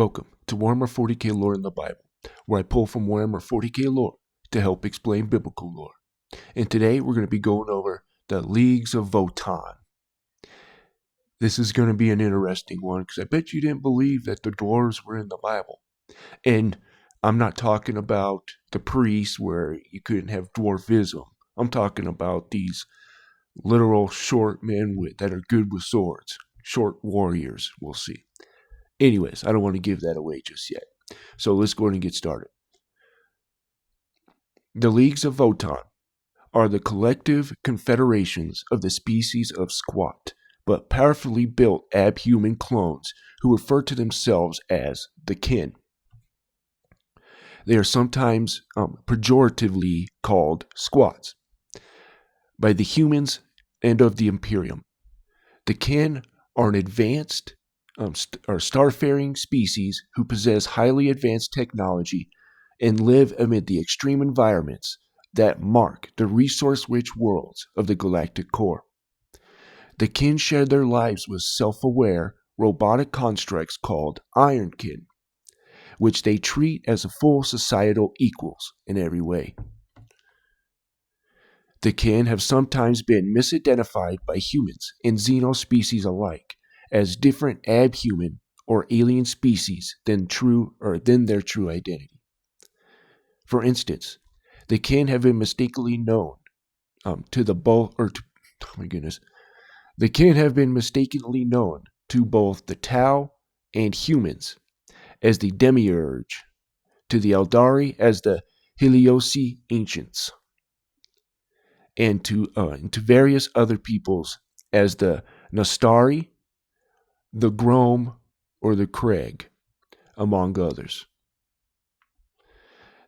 Welcome to Warhammer 40k lore in the Bible, where I pull from Warhammer 40k lore to help explain biblical lore. And today we're going to be going over the Leagues of Votann. This is going to be an interesting one because I bet you didn't believe that the dwarves were in the Bible. And I'm not talking about the priests where you couldn't have dwarfism. I'm talking about these literal short men that are good with swords. Short warriors, we'll see. Anyways, I don't want to give that away just yet. So let's go ahead and get started. The Leagues of Votann are the collective confederations of the species of squat, but powerfully built abhuman clones who refer to themselves as the kin. They are sometimes pejoratively called squats by the humans and of the Imperium. The kin are an advanced starfaring species who possess highly advanced technology and live amid the extreme environments that mark the resource-rich worlds of the galactic core. The kin share their lives with self-aware, robotic constructs called Ironkin, which they treat as full societal equals in every way. The kin have sometimes been misidentified by humans and xenospecies alike as different abhuman or alien species than their true identity. For instance, the kin have been mistakenly known The kin have been mistakenly known to both the Tau and humans as the Demiurge, to the Eldari as the Heliosi Ancients, and to various other peoples as the Nastari, the Grom, or the Craig, among others.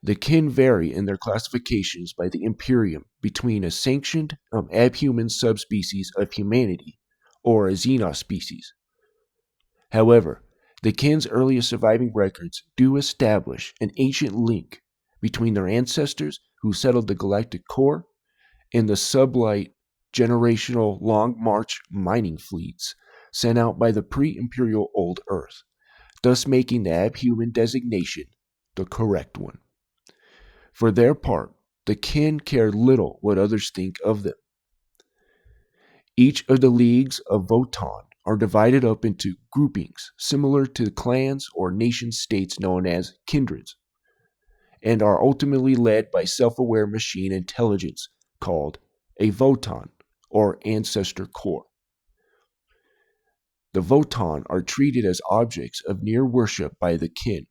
The kin vary in their classifications by the Imperium between a sanctioned abhuman subspecies of humanity or a xenospecies. However, the kin's earliest surviving records do establish an ancient link between their ancestors who settled the galactic core and the sublight generational Long March mining fleets sent out by the pre-imperial Old Earth, thus making the abhuman designation the correct one. For their part, the kin care little what others think of them. Each of the Leagues of Votann are divided up into groupings similar to clans or nation-states known as kindreds, and are ultimately led by self-aware machine intelligence called a Votann or ancestor core. The Votann are treated as objects of near worship by the kin,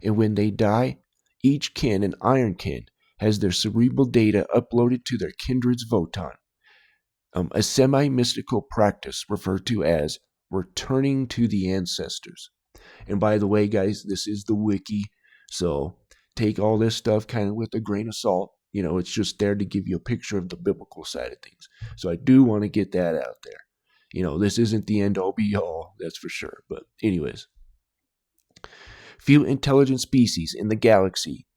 and when they die, each kin and Ironkin has their cerebral data uploaded to their kindred's Votann, a semi-mystical practice referred to as returning to the ancestors. And by the way, guys, this is the wiki, so take all this stuff kind of with a grain of salt. You know, it's just there to give you a picture of the biblical side of things. So I do want to get that out there. You know, this isn't the end-all be-all, that's for sure. But anyways, few intelligent species in the galaxy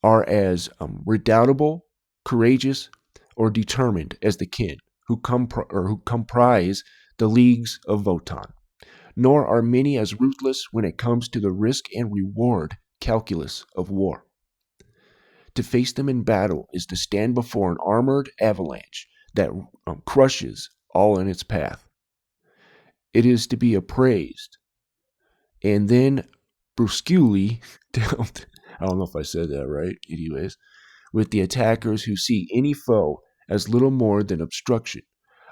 are as redoubtable, courageous, or determined as the kin who comprise the Leagues of Votann, nor are many as ruthless when it comes to the risk and reward calculus of war. To face them in battle is to stand before an armored avalanche that crushes all in its path. It is to be appraised and then brusquely dealt, I don't know if I said that right, anyways, with the attackers who see any foe as little more than obstruction,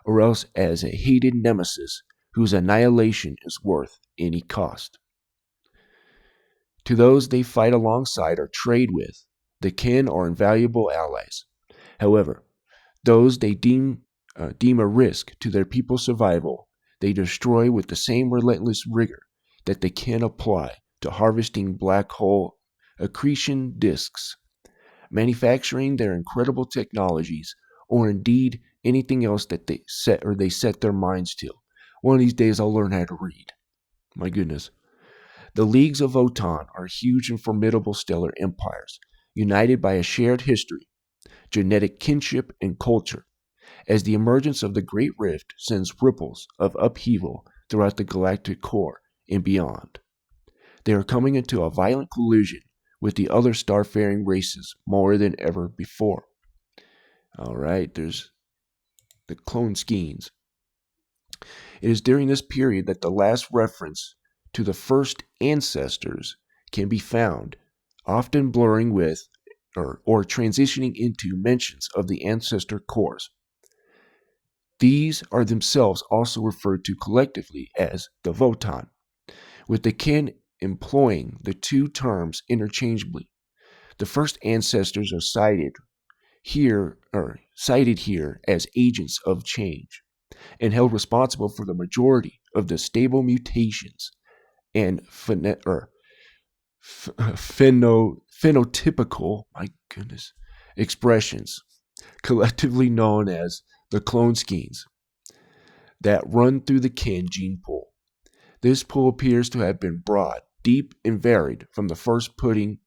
or else as a hated nemesis whose annihilation is worth any cost. To those they fight alongside or trade with, the kin are invaluable allies. However, those they deem a risk to their people's survival, they destroy with the same relentless rigor that the kin apply to harvesting black hole accretion disks, manufacturing their incredible technologies, or indeed anything else that they set their minds to. One of these days I'll learn how to read. My goodness. The Leagues of Votann are huge and formidable stellar empires, united by a shared history, genetic kinship, and culture, as the emergence of the Great Rift sends ripples of upheaval throughout the galactic core and beyond. They are coming into a violent collision with the other starfaring races more than ever before. All right, there's the clone skeins. It is during this period that the last reference to the first ancestors can be found, often blurring with or transitioning into mentions of the ancestor cores. These are themselves also referred to collectively as the Votann, with the kin employing the two terms interchangeably. The first ancestors are cited here as agents of change and held responsible for the majority of the stable mutations and phenotypical, my goodness, expressions, collectively known as the clone skeins, that run through the kin gene pool. This pool appears to have been broad, deep, and varied from the first putting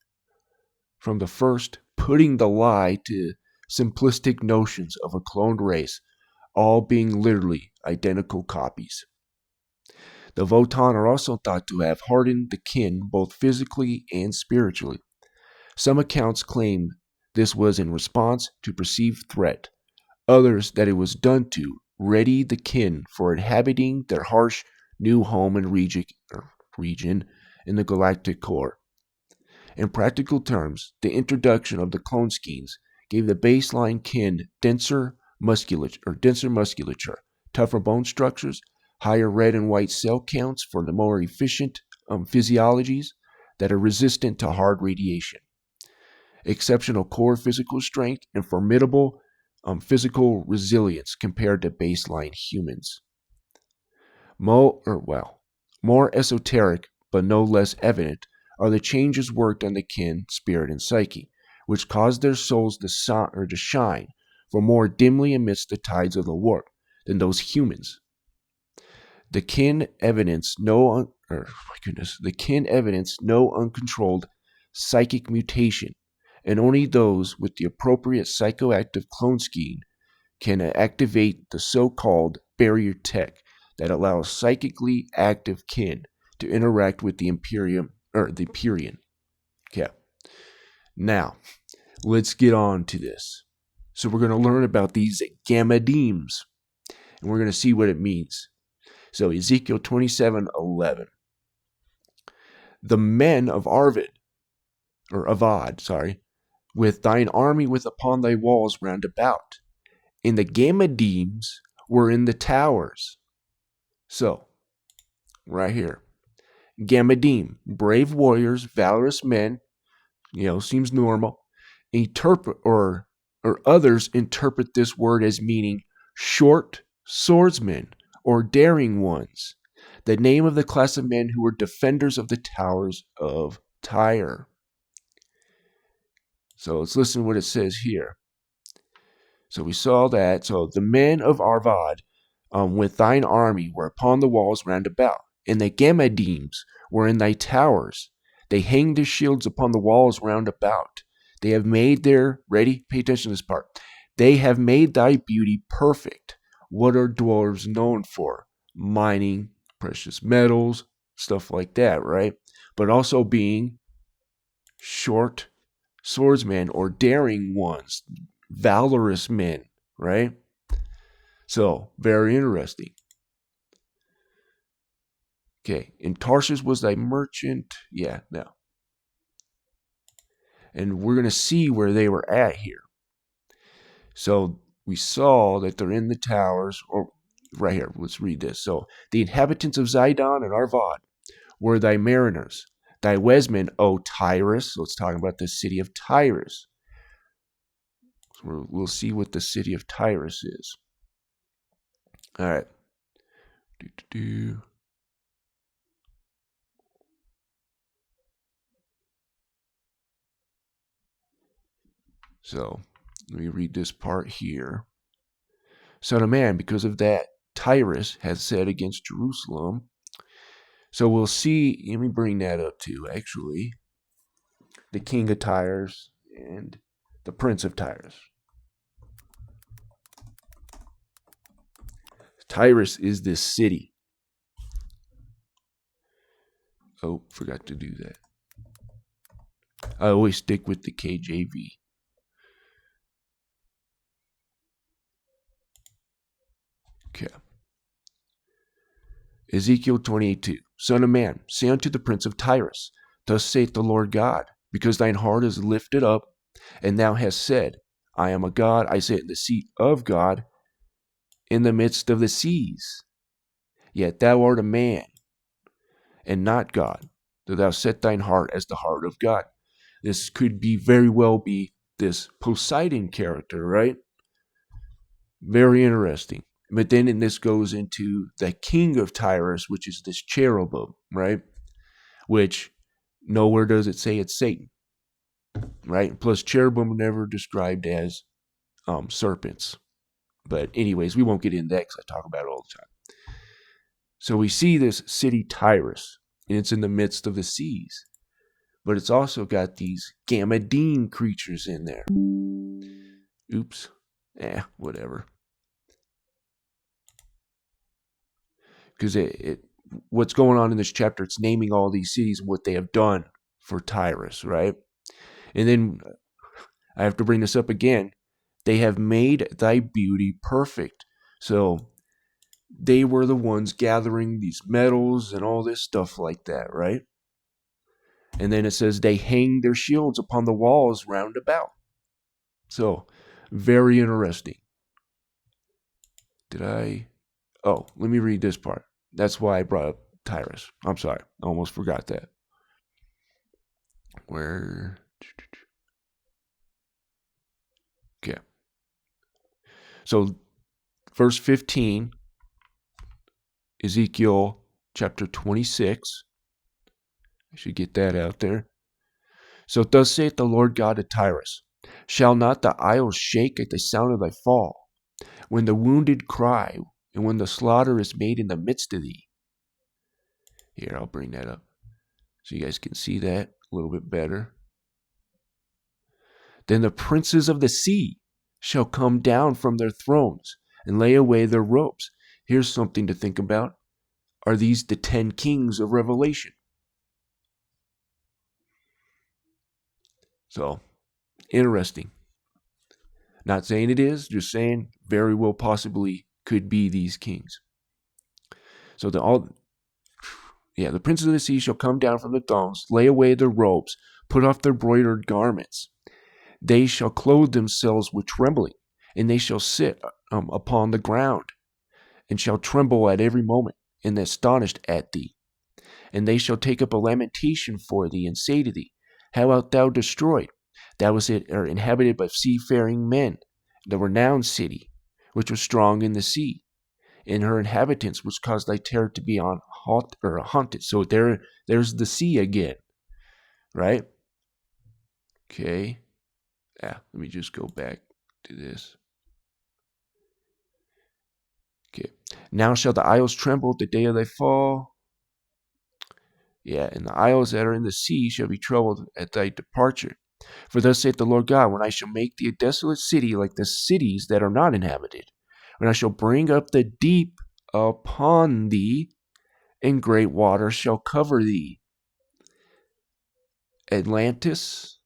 the lie to simplistic notions of a cloned race, all being literally identical copies. The Votann are also thought to have hardened the kin both physically and spiritually. Some accounts claim this was in response to perceived threat, others that it was done to ready the kin for inhabiting their harsh new home and region in the galactic core. In practical terms, the introduction of the clone skeins gave the baseline kin denser musculature, tougher bone structures, higher red and white cell counts for the more efficient physiologies that are resistant to hard radiation, exceptional core physical strength, and formidable physical resilience compared to baseline humans. More esoteric, but no less evident, are the changes worked on the kin, spirit, and psyche, which caused their souls to shine for more dimly amidst the tides of the warp than those humans. The kin evidence no uncontrolled psychic mutation, and only those with the appropriate psychoactive clone scheme can activate the so-called barrier tech that allows psychically active kin to interact with the Empyrean. Okay. Now, let's get on to this. So we're going to learn about these gammademes, and we're going to see what it means. So Ezekiel 27:11. The men of Avad, with thine army with upon thy walls round about, and the gammademes were in the towers. So, right here, gammademe, brave warriors, valorous men, seems normal. Others interpret this word as meaning short swordsmen or daring ones, the name of the class of men who were defenders of the towers of Tyre. So let's listen to what it says here. So we saw that. So the men of Arvad with thine army were upon the walls round about, and the gammademes were in thy towers. They hanged their shields upon the walls round about. They have made their, ready? Pay attention to this part. They have made thy beauty perfect. What are dwarves known for? Mining, precious metals, stuff like that, right? But also being short swordsmen or daring ones, valorous men, right? So, very interesting. Okay, and Tarshish was thy merchant. Yeah, no. And we're going to see where they were at here. So, we saw that they're in the towers, or right here, let's read this. So, the inhabitants of Zidon and Arvad were thy mariners, thy Wesmen, O Tyrus. So, it's talking about the city of Tyrus. So we'll see what the city of Tyrus is. All right. So, let me read this part here. Son of man, because of that, Tyrus has said against Jerusalem. So we'll see, let me bring that up too, actually. The king of Tyrus and the prince of Tyrus. Tyrus is this city. Oh, forgot to do that. I always stick with the KJV. Okay. Ezekiel 28:2. Son of man, say unto the prince of Tyrus, thus saith the Lord God, because thine heart is lifted up, and thou hast said, I am a God, I sit in the seat of God, in the midst of the seas. Yet thou art a man, and not God, though thou set thine heart as the heart of God. This could be very well be this Poseidon character, right? Very interesting. But then this goes into the king of Tyrus, which is this cherubim, right? Which nowhere does it say it's Satan, right? Plus, cherubim are never described as serpents. But anyways, we won't get into that because I talk about it all the time. So we see this city Tyrus, and it's in the midst of the seas. But it's also got these Gamadine creatures in there. Oops. Whatever. Because what's going on in this chapter, it's naming all these cities and what they have done for Tyrus, right? And then I have to bring this up again. They have made thy beauty perfect. So they were the ones gathering these metals and all this stuff like that, right? And then it says they hang their shields upon the walls round about. So very interesting. Oh, let me read this part. That's why I brought up Tyrus. I'm sorry. I almost forgot that. Okay. So, verse 15, Ezekiel chapter 26. I should get that out there. So, thus saith the Lord God of Tyrus, shall not the isles shake at the sound of thy fall, when the wounded cry, and when the slaughter is made in the midst of thee? Here, I'll bring that up so you guys can see that a little bit better. Then the princes of the sea shall come down from their thrones and lay away their robes. Here's something to think about. Are these the 10 kings of Revelation? So, interesting. Not saying it is, just saying very well possibly could be these kings. So the princes of the sea shall come down from the thrones, lay away their robes, put off their broidered garments. They shall clothe themselves with trembling, and they shall sit upon the ground, and shall tremble at every moment, and astonished at thee. And they shall take up a lamentation for thee, and say to thee, how art thou destroyed? Thou wast inhabited by seafaring men, the renowned city, which was strong in the sea, and her inhabitants, which caused thy terror to be haunted. So there's the sea again, right? Okay. Let me just go back to this. Okay. Now shall the isles tremble at the day of thy fall. And the isles that are in the sea shall be troubled at thy departure. For thus saith the Lord God, when I shall make thee a desolate city like the cities that are not inhabited, when I shall bring up the deep upon thee, and great waters shall cover thee. Atlantis.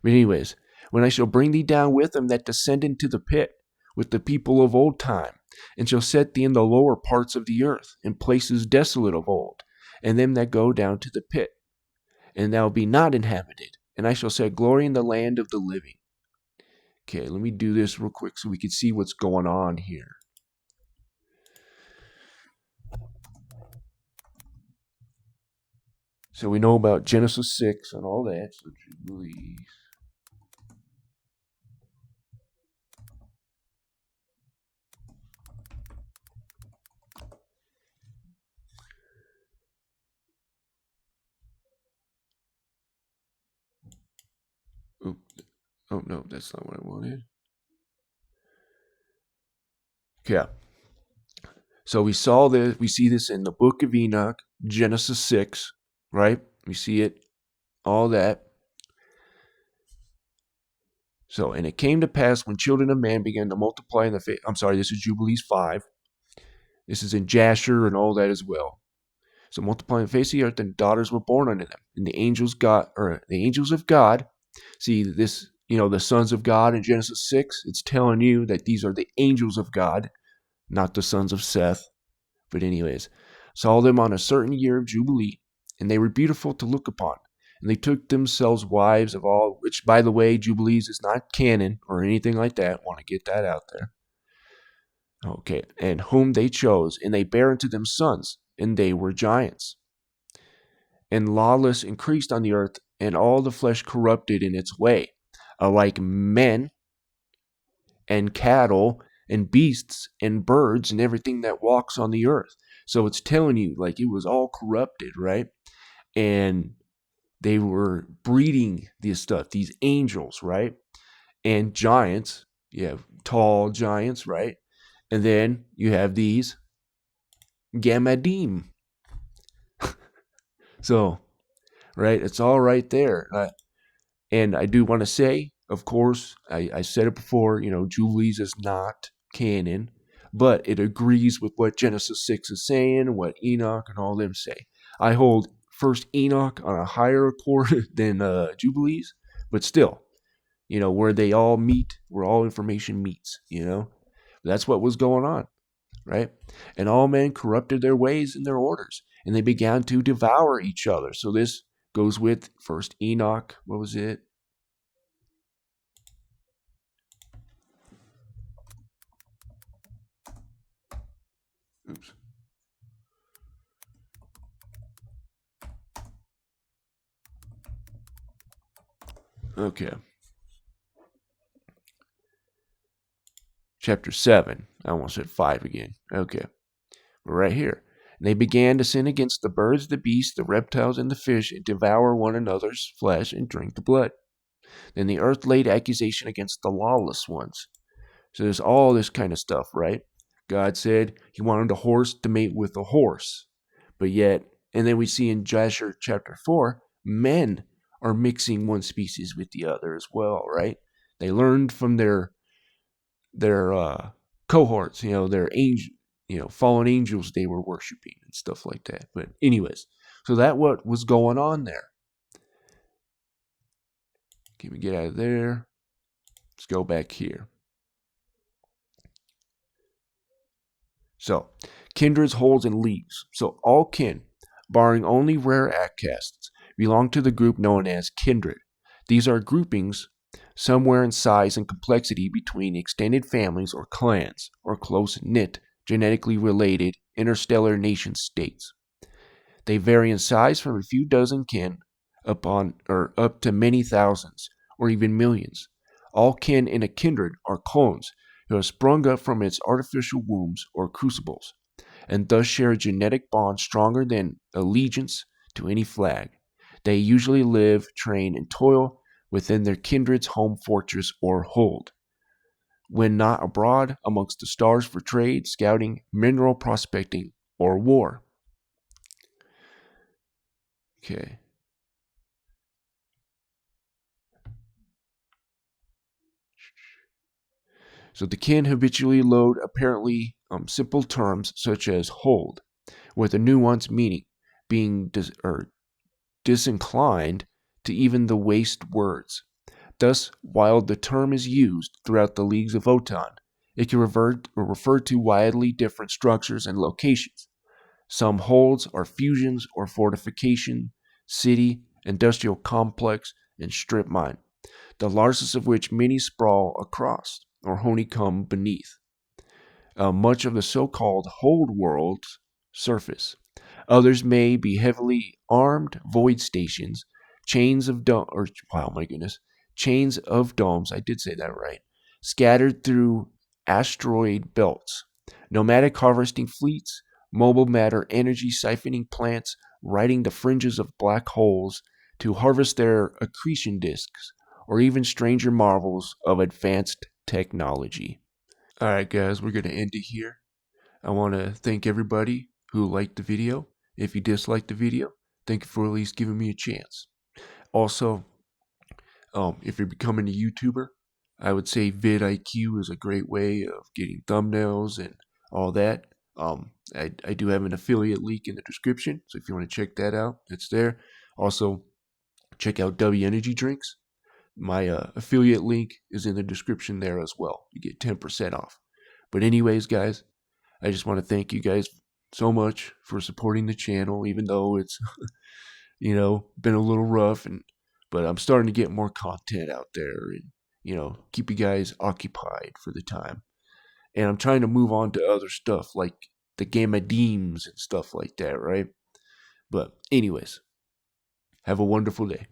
But anyways, when I shall bring thee down with them that descend into the pit, with the people of old time, and shall set thee in the lower parts of the earth, in places desolate of old, and them that go down to the pit, and thou be not inhabited, and I shall set glory in the land of the living. Okay, let me do this real quick so we can see what's going on here. So we know about Genesis 6 and all that. So Jubilees. Oh, no, that's not what I wanted. Okay. So we see this in the book of Enoch, Genesis 6, right? We see it, all that. So, and it came to pass when children of man began to multiply in the face. I'm sorry, this is Jubilees 5. This is in Jasher and all that as well. So multiplying the face of the earth, and daughters were born unto them. And the angels of God, see this, the sons of God in Genesis 6, it's telling you that these are the angels of God, not the sons of Seth. But anyways, saw them on a certain year of Jubilee, and they were beautiful to look upon. And they took themselves wives of all, which, by the way, Jubilees is not canon or anything like that. Want to get that out there. Okay, and whom they chose, and they bare unto them sons, and they were giants. And lawless increased on the earth, and all the flesh corrupted in its way, alike men and cattle and beasts and birds and everything that walks on the earth. So it's telling you, like, it was all corrupted, right? And they were breeding this stuff, these angels, right? And giants, you have tall giants, right? And then you have these Gamadim. So, right, it's all right there. And I do want to say, of course, I said it before, Jubilees is not canon, but it agrees with what Genesis 6 is saying, what Enoch and all them say. I hold First Enoch on a higher accord than Jubilees, but still, where they all meet, where all information meets, That's what was going on, right? And all men corrupted their ways and their orders, and they began to devour each other. So this goes with First Enoch. What was it? Oops. Okay. Chapter 7. I almost said 5 again. Okay. We're right here. And they began to sin against the birds, the beasts, the reptiles, and the fish, and devour one another's flesh and drink the blood. Then the earth laid accusation against the lawless ones. So there's all this kind of stuff, right? God said he wanted a horse to mate with a horse. But yet, and then we see in Joshua chapter 4, men are mixing one species with the other as well, right? They learned from their cohorts, their angel, fallen angels they were worshiping and stuff like that. But anyways, so that what was going on there. Can we get out of there? Let's go back here. So, kindreds, holds, and leaves. So all kin, barring only rare outcasts, belong to the group known as kindred. These are groupings somewhere in size and complexity between extended families or clans, or close-knit, genetically related interstellar nation states. They vary in size from a few dozen kin up to many thousands, or even millions. All kin in a kindred are clones who have sprung up from its artificial wombs or crucibles, and thus share a genetic bond stronger than allegiance to any flag. They usually live, train, and toil within their kindred's home fortress or hold. When not abroad amongst the stars for trade, scouting, mineral prospecting, or war. Okay. So the kin habitually load apparently simple terms such as hold, with a nuanced meaning, being disinclined to even the waste words. Thus, while the term is used throughout the leagues of Votann, it can refer to widely different structures and locations. Some holds are fusions or fortification, city, industrial complex, and strip mine, the largest of which many sprawl across or honeycomb beneath much of the so-called hold world's surface. Others may be heavily armed void stations, chains of chains of domes. I did say that right. Scattered through asteroid belts, nomadic harvesting fleets, mobile matter energy siphoning plants riding the fringes of black holes to harvest their accretion disks, or even stranger marvels of advanced technology. All right, guys, we're going to end it here. I want to thank everybody who liked the video. If you disliked the video, thank you for at least giving me a chance. Also, if you're becoming a YouTuber, I would say vidIQ is a great way of getting thumbnails and all that. I do have an affiliate link in the description, so if you want to check that out, it's there. Also, check out W Energy Drinks. My affiliate link is in the description there as well. You get 10% off. But anyways, guys, I just want to thank you guys so much for supporting the channel, even though it's been a little rough, but I'm starting to get more content out there and keep you guys occupied for the time. And I'm trying to move on to other stuff like the Gamma Deems and stuff like that, right? But anyways, have a wonderful day.